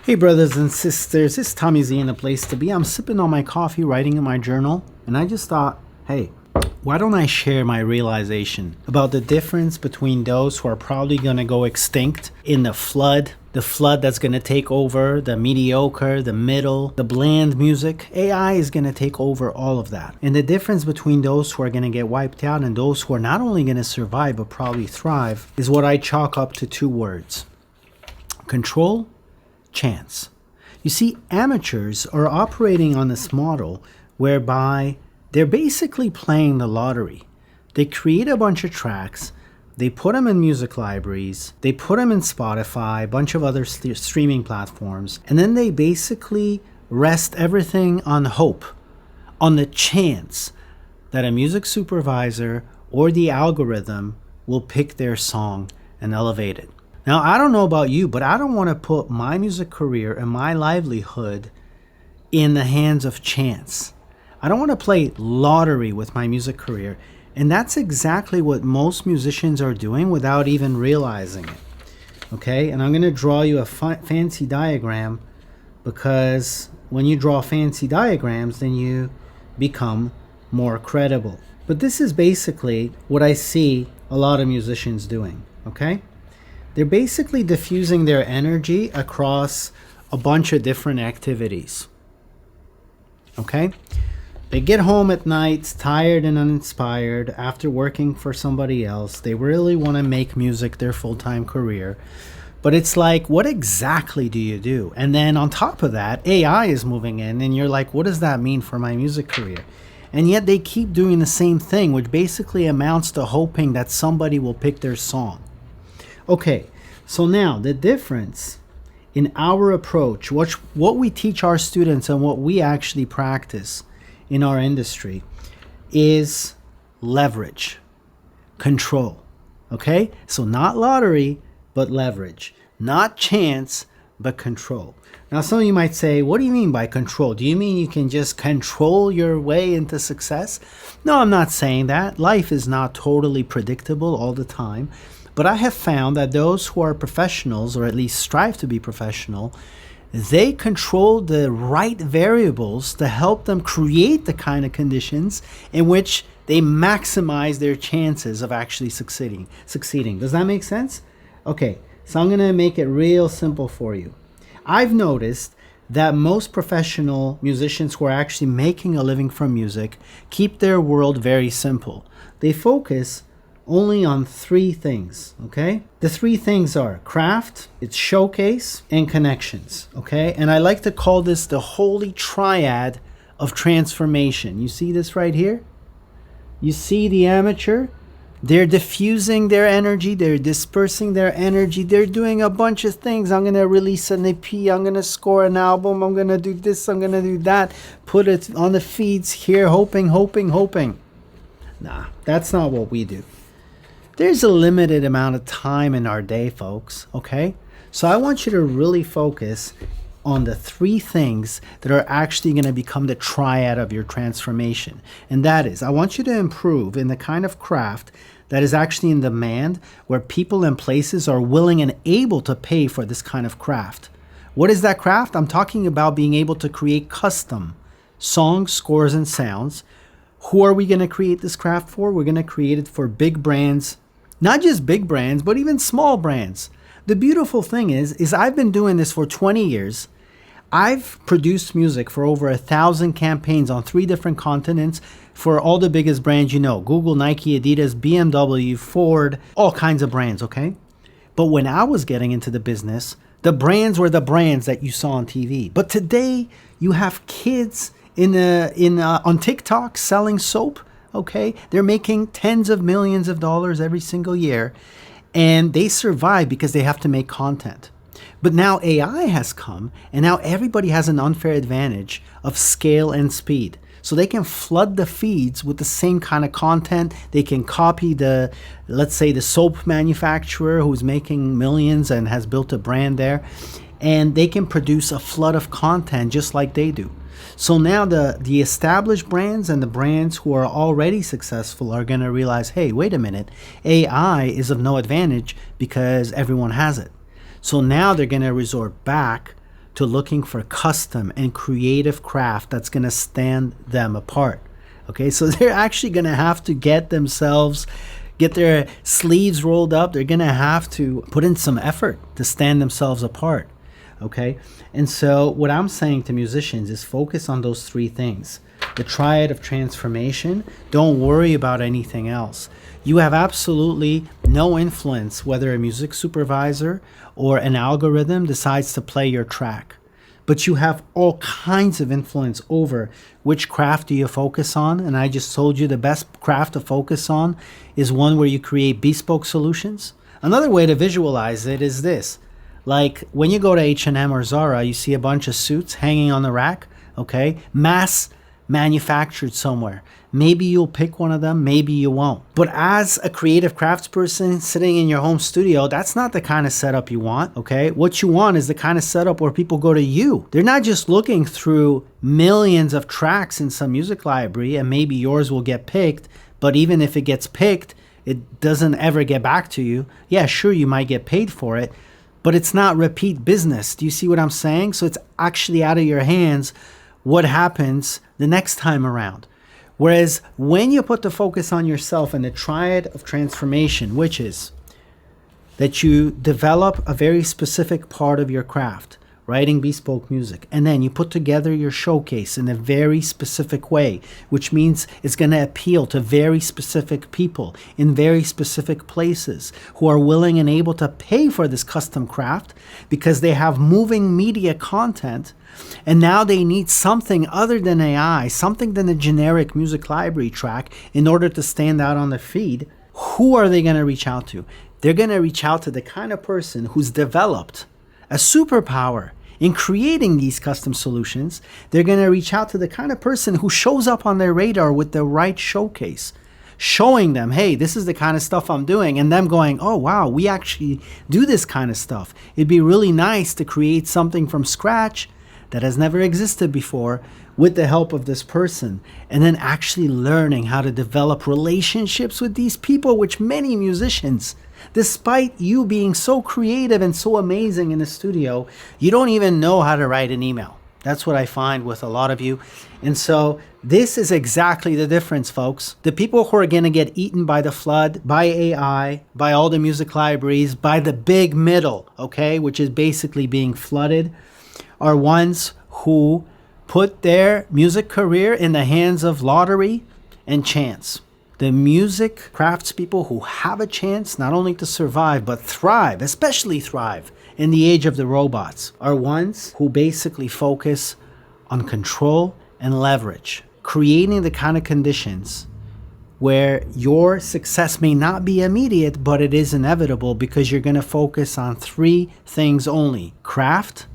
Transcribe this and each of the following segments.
Hey brothers and sisters, it's Tommy Z in the place to be. I'm sipping on my coffee, writing in my journal, and I just thought, hey, why don't I share my realization about the difference between those who are probably going to go extinct in the flood that's going to take over the mediocre, the middle, the bland music. AI is going to take over all of that. And the difference between those who are going to get wiped out and those who are not only going to survive but probably thrive is what I chalk up to two words: control, chance. You see, amateurs are operating on this model whereby they're basically playing the lottery. They create a bunch of tracks, they put them in music libraries, they put them in Spotify, a bunch of other streaming platforms, and then they basically rest everything on hope, on the chance that a music supervisor or the algorithm will pick their song and elevate it. Now, I don't know about you, but I don't want to put my music career and my livelihood in the hands of chance. I don't want to play lottery with my music career. And that's exactly what most musicians are doing without even realizing it. Okay? And I'm going to draw you a fancy diagram, because when you draw fancy diagrams, then you become more credible. But this is basically what I see a lot of musicians doing. Okay? They're basically diffusing their energy across a bunch of different activities. Okay? They get home at night tired and uninspired after working for somebody else. They really want to make music their full-time career. But it's like, what exactly do you do? And then on top of that, AI is moving in, and you're like, what does that mean for my music career? And yet they keep doing the same thing, which basically amounts to hoping that somebody will pick their song. Okay, so now the difference in our approach, what we teach our students and what we actually practice in our industry, is leverage, control. Okay, so not lottery, but leverage. Not chance, but control. Now, some of you might say, what do you mean by control? Do you mean you can just control your way into success? No, I'm not saying that. Life is not totally predictable all the time. But I have found that those who are professionals, or at least strive to be professional, they control the right variables to help them create the kind of conditions in which they maximize their chances of actually succeeding. Does that make sense? Okay, so I'm going to make it real simple for you. I've noticed that most professional musicians who are actually making a living from music keep their world very simple. They focus only on three things, okay? The three things are craft, it's showcase, and connections, okay? And I like to call this the holy triad of transformation. You see this right here? You see the amateur? They're diffusing their energy, they're dispersing their energy, they're doing a bunch of things. I'm gonna release an EP, I'm gonna score an album, I'm gonna do this, I'm gonna do that, put it on the feeds here, hoping. Nah, that's not what we do. There's a limited amount of time in our day, folks, okay? So I want you to really focus on the three things that are actually going to become the triad of your transformation. And that is, I want you to improve in the kind of craft that is actually in demand, where people and places are willing and able to pay for this kind of craft. What is that craft? I'm talking about being able to create custom songs, scores, and sounds. Who are we going to create this craft for? We're going to create it for big brands. Not just big brands, but even small brands. The beautiful thing is I've been doing this for 20 years. I've produced music for over 1,000 campaigns on 3 different continents for all the biggest brands you know. Google, Nike, Adidas, BMW, Ford, all kinds of brands, okay? But when I was getting into the business, the brands were the brands that you saw on TV. But today, you have kids on TikTok selling soap. Okay, they're making tens of millions of dollars every single year, and they survive because they have to make content. But now AI has come, and now everybody has an unfair advantage of scale and speed. So they can flood the feeds with the same kind of content. They can copy let's say the soap manufacturer who's making millions and has built a brand there, and they can produce a flood of content just like they do. So now the established brands and the brands who are already successful are going to realize, hey, wait a minute, AI is of no advantage because everyone has it. So now they're going to resort back to looking for custom and creative craft that's going to stand them apart. Okay, so they're actually going to have to get their sleeves rolled up. They're going to have to put in some effort to stand themselves apart. Okay, and so what I'm saying to musicians is focus on those three things. The triad of transformation. Don't worry about anything else. You have absolutely no influence whether a music supervisor or an algorithm decides to play your track. But you have all kinds of influence over which craft do you focus on. And I just told you the best craft to focus on is one where you create bespoke solutions. Another way to visualize it is this. Like when you go to H&M or Zara, you see a bunch of suits hanging on the rack, okay? Mass manufactured somewhere. Maybe you'll pick one of them, maybe you won't. But as a creative craftsperson sitting in your home studio, that's not the kind of setup you want, okay? What you want is the kind of setup where people go to you. They're not just looking through millions of tracks in some music library and maybe yours will get picked, but even if it gets picked, it doesn't ever get back to you. Yeah, sure, you might get paid for it, but it's not repeat business. Do you see what I'm saying? So it's actually out of your hands what happens the next time around. Whereas when you put the focus on yourself and the triad of transformation, which is that you develop a very specific part of your craft, writing bespoke music, and then you put together your showcase in a very specific way, which means it's going to appeal to very specific people in very specific places who are willing and able to pay for this custom craft because they have moving media content, and now they need something other than AI, something than a generic music library track in order to stand out on the feed. Who are they going to reach out to? They're going to reach out to the kind of person who's developed a superpower in creating these custom solutions. They're going to reach out to the kind of person who shows up on their radar with the right showcase, showing them, hey, this is the kind of stuff I'm doing, and them going, oh, wow, we actually do this kind of stuff. It'd be really nice to create something from scratch that has never existed before with the help of this person, and then actually learning how to develop relationships with these people, which many musicians, despite you being so creative and so amazing in the studio, you don't even know how to write an email. That's what I find with a lot of you. And so this is exactly the difference, folks. The people who are going to get eaten by the flood, by AI, by all the music libraries, by the big middle, okay, which is basically being flooded, are ones who put their music career in the hands of lottery and chance. The music craftspeople who have a chance not only to survive, but thrive, especially thrive in the age of the robots, are ones who basically focus on control and leverage, creating the kind of conditions where your success may not be immediate, but it is inevitable because you're going to focus on three things only: craft,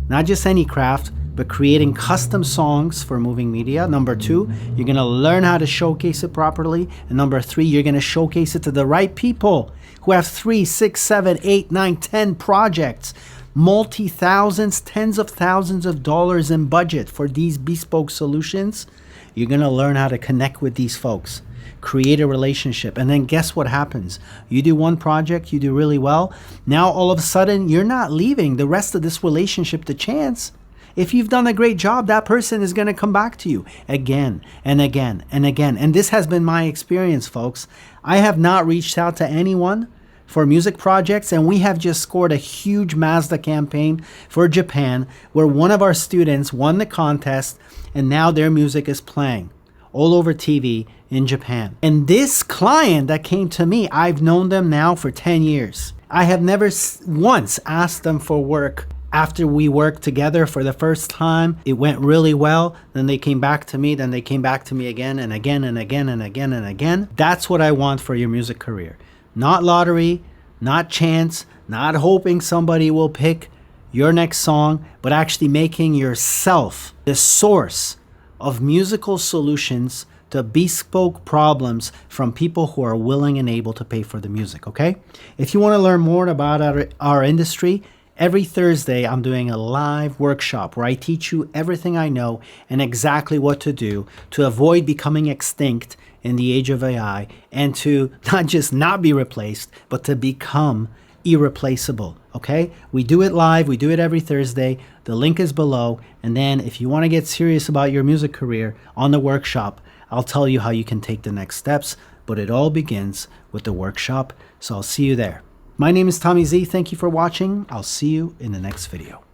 not just any craft, but creating custom songs for moving media. Number two, you're going to learn how to showcase it properly. And number three, you're going to showcase it to the right people who have 3, 6, 7, 8, 9, 10 projects, multi-thousands, tens of thousands of dollars in budget for these bespoke solutions. You're going to learn how to connect with these folks, create a relationship, and then guess what happens? You do one project, you do really well. Now all of a sudden, you're not leaving the rest of this relationship to chance. If you've done a great job, that person is going to come back to you again and again and again. And this has been my experience, folks. I have not reached out to anyone for music projects, and we have just scored a huge Mazda campaign for Japan where one of our students won the contest, and now their music is playing all over TV in Japan. And this client that came to me, I've known them now for 10 years. I have never once asked them for work. After we worked together for the first time, it went really well. Then they came back to me, then they came back to me again and again and again and again and again. That's what I want for your music career. Not lottery, not chance, not hoping somebody will pick your next song, but actually making yourself the source of musical solutions to bespoke problems from people who are willing and able to pay for the music, okay? If you want to learn more about our industry, every Thursday I'm doing a live workshop where I teach you everything I know and exactly what to do to avoid becoming extinct in the age of AI and to not just not be replaced, but to become irreplaceable. Okay, we do it live, we do it every Thursday. The link is below. And then if you want to get serious about your music career on the workshop, I'll tell you how you can take the next steps, but it all begins with the workshop. So I'll see you there. My name is Tommy Z. Thank you for watching. I'll see you in the next video.